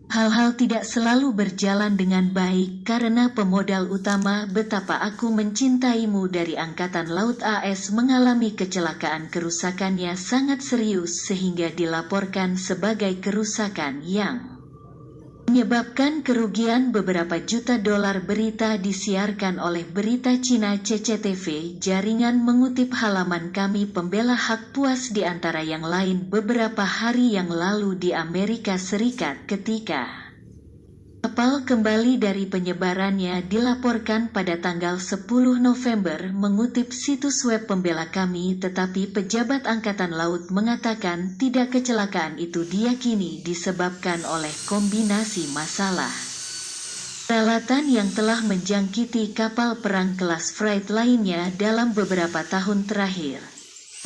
Hal-hal tidak selalu berjalan dengan baik karena pemodal utama Betapa Aku Mencintaimu dari Angkatan Laut AS mengalami kecelakaan. Kerusakannya sangat serius sehingga dilaporkan sebagai kerusakan yang menyebabkan kerugian beberapa juta dolar. Berita disiarkan oleh Berita Cina CCTV. Jaringan mengutip halaman kami pembela hak puas di antara yang lain beberapa hari yang lalu di Amerika Serikat ketika kapal kembali dari penyebarannya dilaporkan pada tanggal 10 November mengutip situs web pembela kami, tetapi pejabat Angkatan Laut mengatakan tidak. Kecelakaan itu diyakini disebabkan oleh kombinasi masalah peralatan yang telah menjangkiti kapal perang kelas Freight lainnya dalam beberapa tahun terakhir.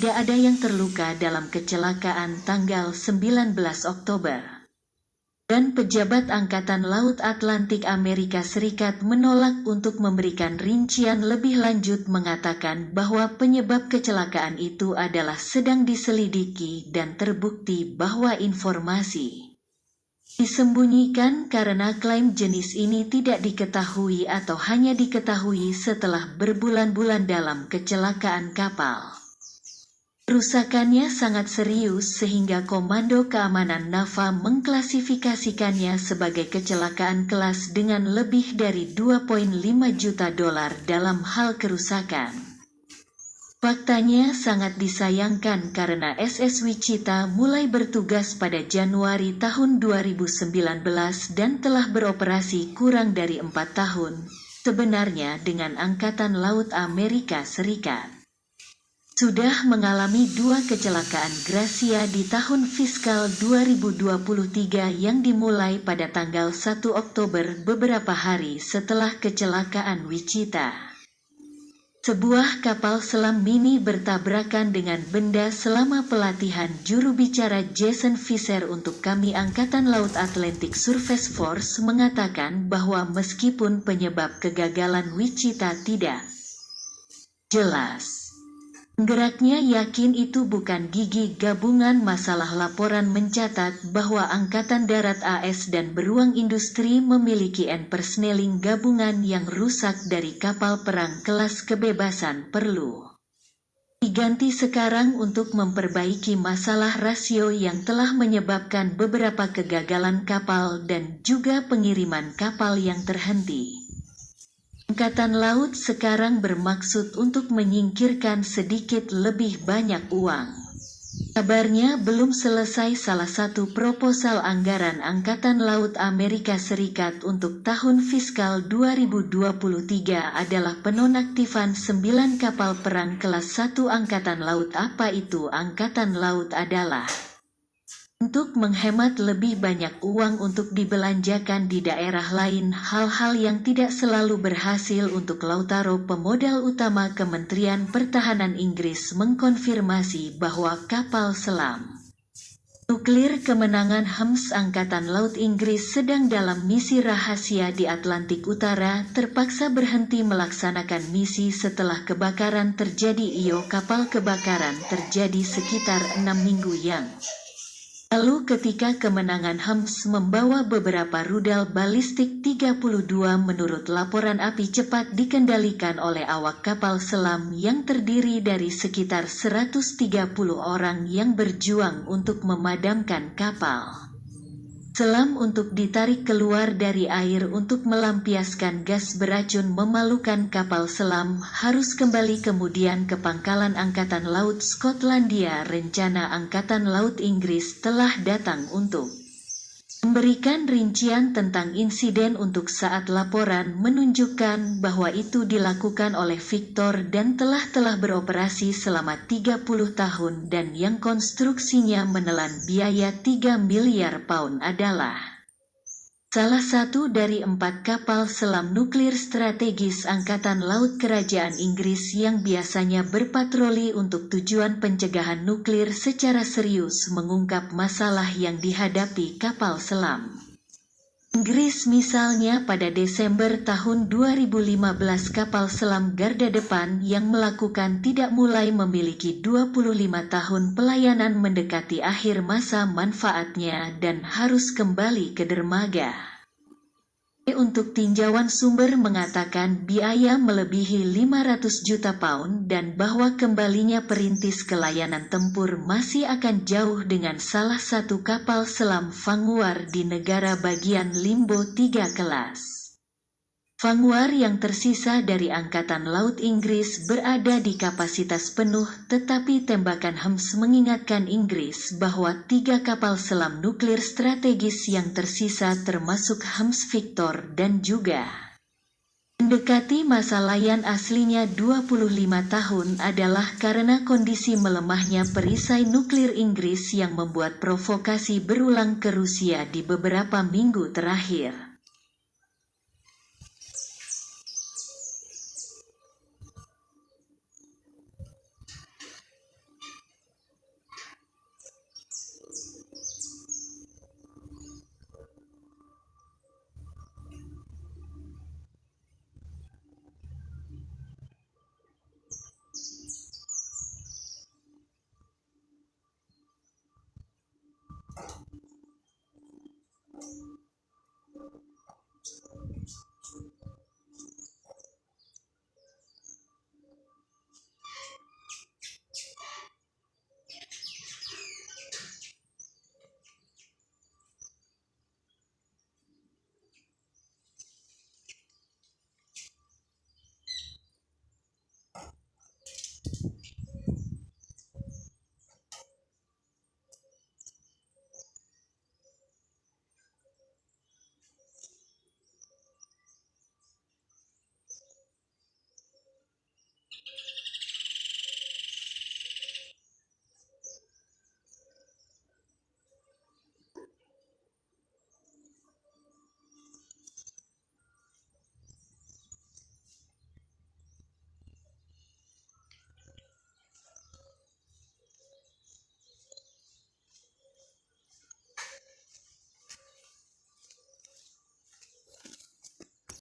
Tidak ada yang terluka dalam kecelakaan tanggal 19 Oktober. Dan pejabat Angkatan Laut Atlantik Amerika Serikat menolak untuk memberikan rincian lebih lanjut, mengatakan bahwa penyebab kecelakaan itu adalah sedang diselidiki dan terbukti bahwa informasi disembunyikan karena klaim jenis ini tidak diketahui atau hanya diketahui setelah berbulan-bulan dalam kecelakaan kapal. Kerusakannya sangat serius sehingga Komando Keamanan NAVA mengklasifikasikannya sebagai kecelakaan kelas dengan lebih dari 2,5 juta dolar dalam hal kerusakan. Faktanya sangat disayangkan karena SS Wichita mulai bertugas pada Januari tahun 2019 dan telah beroperasi kurang dari 4 tahun, sebenarnya dengan Angkatan Laut Amerika Serikat. Sudah mengalami 2 kecelakaan Gracia di tahun fiskal 2023 yang dimulai pada tanggal 1 Oktober beberapa hari setelah kecelakaan Wichita. Sebuah kapal selam mini bertabrakan dengan benda selama pelatihan. Juru bicara Jason Fisher untuk kami Angkatan Laut Atlantic Surface Force mengatakan bahwa meskipun penyebab kegagalan Wichita tidak jelas, geraknya yakin itu bukan gigi gabungan. Masalah laporan mencatat bahwa Angkatan Darat AS dan beruang industri memiliki persneling gabungan yang rusak dari kapal perang kelas kebebasan perlu diganti sekarang untuk memperbaiki masalah rasio yang telah menyebabkan beberapa kegagalan kapal dan juga pengiriman kapal yang terhenti. Angkatan Laut sekarang bermaksud untuk menyingkirkan sedikit lebih banyak uang. Kabarnya belum selesai salah satu proposal anggaran Angkatan Laut Amerika Serikat untuk tahun fiskal 2023 adalah penonaktifan 9 kapal perang kelas 1 Angkatan Laut. Apa itu Angkatan Laut? Adalah untuk menghemat lebih banyak uang untuk dibelanjakan di daerah lain, hal-hal yang tidak selalu berhasil untuk Lautaro. Pemodal utama Kementerian Pertahanan Inggris mengkonfirmasi bahwa kapal selam nuklir kemenangan HAMS Angkatan Laut Inggris sedang dalam misi rahasia di Atlantik Utara terpaksa berhenti melaksanakan misi setelah kebakaran terjadi. Kapal kebakaran terjadi sekitar 6 minggu yang lalu ketika kemenangan HAMS membawa beberapa rudal balistik 32. Menurut laporan, api cepat dikendalikan oleh awak kapal selam yang terdiri dari sekitar 130 orang yang berjuang untuk memadamkan kapal selam untuk ditarik keluar dari air untuk melampiaskan gas beracun memalukan. Kapal selam harus kembali kemudian ke pangkalan Angkatan Laut Skotlandia. Rencana Angkatan Laut Inggris telah datang untuk memberikan rincian tentang insiden untuk saat laporan menunjukkan bahwa itu dilakukan oleh Victor dan telah beroperasi selama 30 tahun dan yang konstruksinya menelan biaya 3 miliar pound adalah salah satu dari 4 kapal selam nuklir strategis Angkatan Laut Kerajaan Inggris yang biasanya berpatroli untuk tujuan pencegahan nuklir. Secara serius mengungkap masalah yang dihadapi kapal selam Inggris misalnya pada Desember tahun 2015 kapal selam garda depan yang melakukan tidak mulai memiliki 25 tahun pelayanan mendekati akhir masa manfaatnya dan harus kembali ke dermaga. Untuk tinjauan sumber mengatakan biaya melebihi 500 juta pound dan bahwa kembalinya perintis ke layanan tempur masih akan jauh dengan salah satu kapal selam Vanguard di negara bagian Limbo 3 kelas. Vanguard yang tersisa dari Angkatan Laut Inggris berada di kapasitas penuh, tetapi tembakan HAMS mengingatkan Inggris bahwa 3 kapal selam nuklir strategis yang tersisa termasuk HAMS Victor dan juga mendekati masa layan aslinya 25 tahun adalah karena kondisi melemahnya perisai nuklir Inggris yang membuat provokasi berulang ke Rusia di beberapa minggu terakhir.